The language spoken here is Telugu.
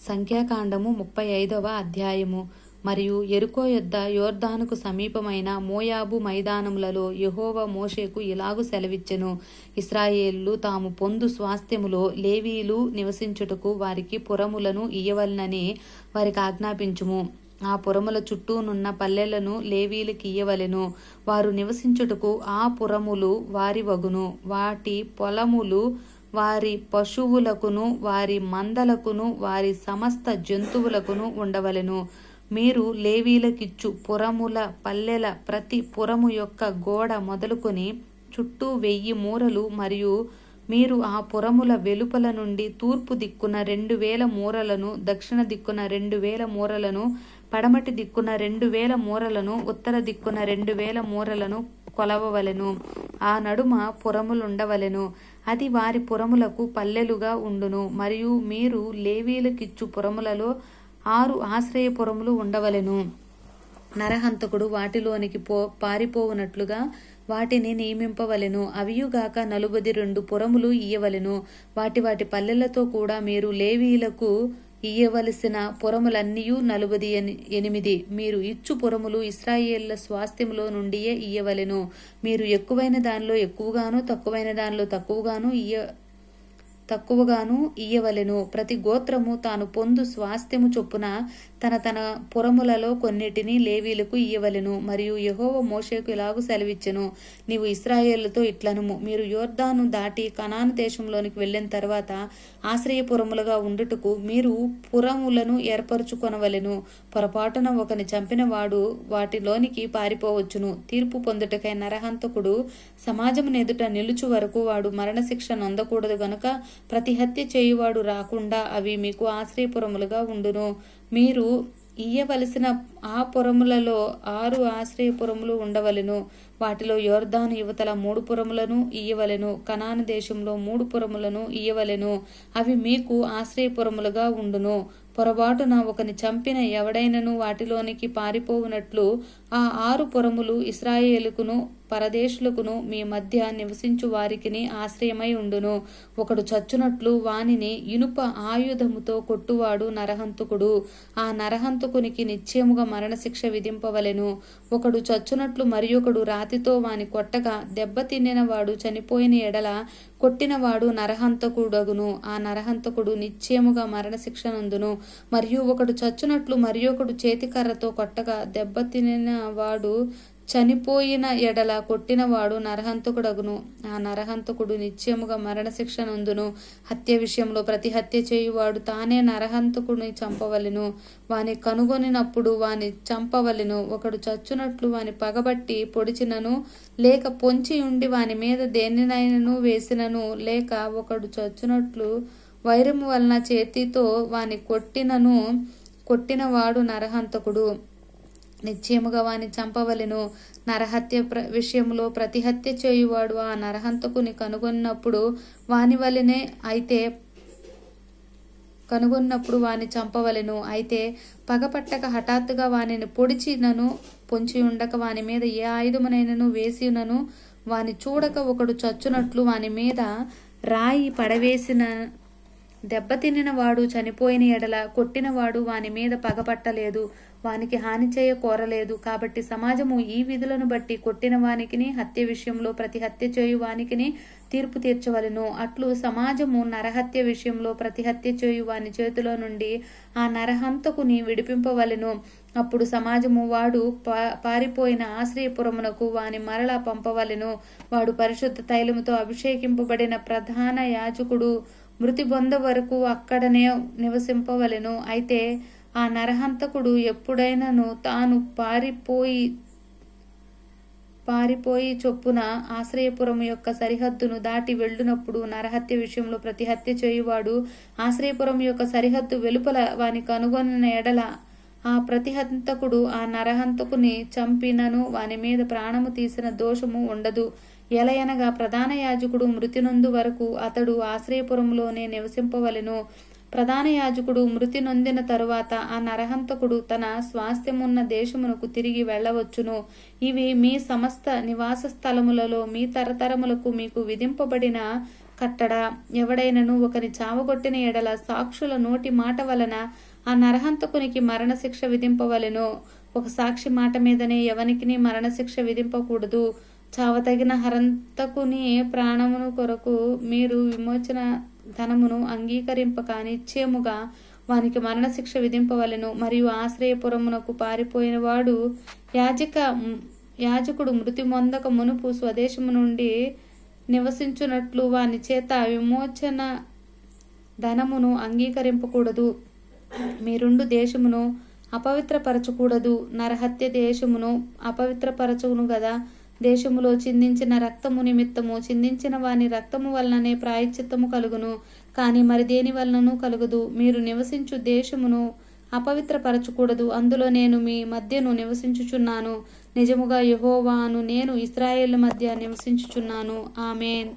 సంఖ్యాకాండము 35వ అధ్యాయము. మరియు యెరికో యొద్ద యోర్దానుకు సమీపమైన మోయాబు మైదానములలో యెహోవా మోషేకు ఇలాగు సెలవిచ్చెను. ఇశ్రాయేలు తాము పొందు స్వాస్థ్యములో లేవీయులు నివసించుటకు వారికి పురములను ఇయ్యవలెనని వారికి ఆజ్ఞాపించుము. ఆ పురముల చుట్టూనున్న పల్లెలను లేవీయులకు ఇయ్యవలెను. వారు నివసించుటకు ఆ పురములు వారి వగును. వాటి పొలములు వారి పశువులకును వారి మందలకును వారి సమస్త జంతువులకును ఉండవలెను. మీరు లేవీయులకిచ్చు పురముల పల్లెల ప్రతి పురము యొక్క గోడ మొదలుకొని చుట్టూ 1000 మూరలు మరియు మీరు ఆ పురముల వెలుపల నుండి తూర్పు దిక్కున 2000 మూరలను, దక్షిణ దిక్కున 2000 మూరలను, పడమటి దిక్కున 2000 మూరలను, ఉత్తర దిక్కున 2000 మూరలను కొలవవలెను. ఆ నడుమ పురములుండవలెను. అది వారి పురములకు పల్లెలుగా ఉండును. మరియు మీరు లేవీయులకిచ్చు పురములలో 6 ఆశ్రయపురములు ఉండవలెను. నరహంతకుడు వాటిలోనికి పారిపోవునట్లుగా వాటిని నియమింపవలెను. అవియుగాక 42 పురములు ఇయ్యవలెను. వాటి వాటి పల్లెలతో కూడా మీరు లేవీయులకు ఇయ్యవలసిన పురములన్నీయు 48. మీరు ఇచ్చు పురములు ఇశ్రాయేళ్ల స్వాస్థ్యములో నుండియే ఇయ్యవలెను. మీరు ఎక్కువైన దానిలో ఎక్కువగాను తక్కువైన దానిలో తక్కువగాను ఇయ్యవలెను. ప్రతి గోత్రము తాను పొందు స్వాస్థ్యము చొప్పున తన తన పురములలో కొన్నిటిని లేవీయులకు ఇయ్యవలెను. మరియు యెహోవా మోషేకు ఇలాగు సెలవిచ్చెను. నీవు ఇశ్రాయేలుతో ఇట్లనుము, మీరు యోర్దాను దాటి కనాను దేశంలోనికి వెళ్ళిన తర్వాత ఆశ్రయపురములుగా ఉండుటకు మీరు పురములను ఏర్పరచుకొనవలెను. పొరపాటున ఒకని చంపిన వాడు వాటిలోనికి పారిపోవచ్చును. తీర్పు పొందుటకై నరహంతకుడు సమాజమును ఎదుట నిలుచు వరకు వాడు మరణశిక్ష నొందకూడదు గనుక ప్రతి హత్య చేయువాడు రాకుండా అవి మీకు ఆశ్రయపురములుగా ఉండును. మీరు ఇయ్యవలసిన ఆ పురములలో 6 ఆశ్రయపురములు ఉండవలెను. వాటిలో యోర్దాను యువతల 3 పురములను ఇయ్యవలెను. కనాను దేశంలో 3 పురములను ఇయ్యవలెను. అవి మీకు ఆశ్రయపురములుగా ఉండును. పొరబాటున ఒకని చంపిన ఎవడైనను వాటిలోనికి పారిపోవునట్లు ఆ 6 పురములు ఇశ్రాయేలుకును పరదేశులకును మీ మధ్య నివసించు వారికిని ఆశ్రయమై ఉండును. ఒకడు చచ్చునట్లు వానిని ఇనుప ఆయుధముతో కొట్టువాడు నరహంతకుడు. ఆ నరహంతకునికి నిశ్చయముగా మరణశిక్ష విధింపవలెను. ఒకడు చచ్చునట్లు మరి ఒకడు రాతితో వాని కొట్టగా దెబ్బతినిన వాడు చనిపోయిన ఎడల కొట్టినవాడు నరహంతకుడగును. ఆ నరహంతకుడు నిశ్చయముగా మరణశిక్ష నందును. మరియు ఒకడు చచ్చునట్లు మరి ఒకడు చేతికర్రతో కొట్టగా దెబ్బతినిన వాడు చనిపోయిన ఎడల కొట్టినవాడు నరహంతకుడగును. ఆ నరహంతకుడు నిశ్చయముగా మరణశిక్ష నందును. హత్య విషయంలో ప్రతి హత్య చేయువాడు తానే నరహంతకుడిని చంపవలెను. వాని కనుగొనినప్పుడు వాని చంపవలెను. ఒకడు చచ్చునట్లు వాని పగబట్టి పొడిచినను లేక పొంచి ఉండి వాని మీద దేనినైనను వేసినను లేక ఒకడు చచ్చునట్లు వైరము వలన చేతితో వాని కొట్టినవాడు నరహంతకుడు. నిశ్చయముగా వాని చంపవలెను. నరహత్య విషయంలో ప్రతి హత్య చేయువాడు ఆ నరహంతకుని కనుగొన్నప్పుడు వాని చంపవలెను. అయితే పగపట్టక హఠాత్తుగా వానిని పొడిచినను పొంచి ఉండక వాని మీద ఏ ఆయుధమునైనను వేసినను వాని చూడక ఒకడు చచ్చునట్లు వాని మీద రాయి పడవేసిన దెబ్బతినిన వాడు చనిపోయిన ఎడల కొట్టినవాడు వాని మీద పగపట్టలేదు, వానికి హాని చేయ కోరలేదు. కాబట్టి సమాజము ఈ విధులను బట్టి కొట్టిన వానికిని హత్య విషయంలో ప్రతి హత్య చేయు వానికిని తీర్పు తీర్చవలెను. అట్లు సమాజము నరహత్య విషయంలో ప్రతి హత్య చేయు వాని చేతిలో నుండి ఆ నరహంతకుని విడిపింపవలెను. అప్పుడు సమాజము వాడు పారిపోయిన ఆశ్రయపురమునకు వాని మరలా పంపవలెను. వాడు పరిశుద్ధ తైలముతో అభిషేకింపబడిన ప్రధాన యాజకుడు మృతి పొంద వరకు అక్కడనే నివసింపవలెను. అయితే ఆ నరహంతకుడు ఎప్పుడైనను తాను పారిపోయి చొప్పున ఆశ్రయపురము యొక్క సరిహద్దును దాటి వెళ్ళునప్పుడు నరహత్య విషయంలో ప్రతి హత్య చేయువాడు ఆశ్రయపురం యొక్క సరిహద్దు వెలుపల వాని కనుగొన్న ఎడల ఆ ప్రతిహంతకుడు ఆ నరహంతకుని చంపినను వాని మీద ప్రాణము తీసిన దోషము ఉండదు. ఎలయనగా ప్రధాన యాజకుడు మృతి నొందు వరకు అతడు ఆశ్రయపురంలోనే నివసింపవలెను. ప్రధాన యాజకుడు మృతి నొందిన తరువాత ఆ నరహంతకుడు తన స్వాస్థ్యమున్న దేశమునకు తిరిగి వెళ్ళవచ్చును. ఇవి మీ సమస్త నివాస స్థలములలో మీ తరతరములకు మీకు విధింపబడిన కట్టడా. ఎవడైనను ఒకని చావగొట్టిన ఎడల సాక్షుల నోటి మాట వలన ఆ నరహంతకునికి మరణశిక్ష విధింపవలెను. ఒక సాక్షి మాట మీదనే ఎవనికిని మరణశిక్ష విధింపకూడదు. చావతగిన హంతకుని ప్రాణమును కొరకు మీరు విమోచన ధనమును అంగీకరింపక నిశ్చయముగా వానికి మరణశిక్ష విధింపవలెను. మరియు ఆశ్రయపురమునకు పారిపోయిన వాడు యాజకుడు మృతి పొందక మునుపు స్వదేశము నుండి నివసించున్నట్లు వాని చేత విమోచన ధనమును అంగీకరింపకూడదు. మీరుండు దేశమును అపవిత్రపరచకూడదు. నరహత్య దేశమును అపవిత్రపరచును గదా. దేశములో చిందించిన రక్తము నిమిత్తము చిందించిన వాని రక్తము వలననే ప్రాయశ్చిత్తము కలుగును, కానీ మరి దేని వలనను కలుగదు. మీరు నివసించు దేశమును అపవిత్రపరచకూడదు. అందులో నేను మీ మధ్యను నివసించుచున్నాను. నిజముగా యెహోవాను నేను ఇశ్రాయేలు మధ్య నివసించుచున్నాను. ఆమేన్.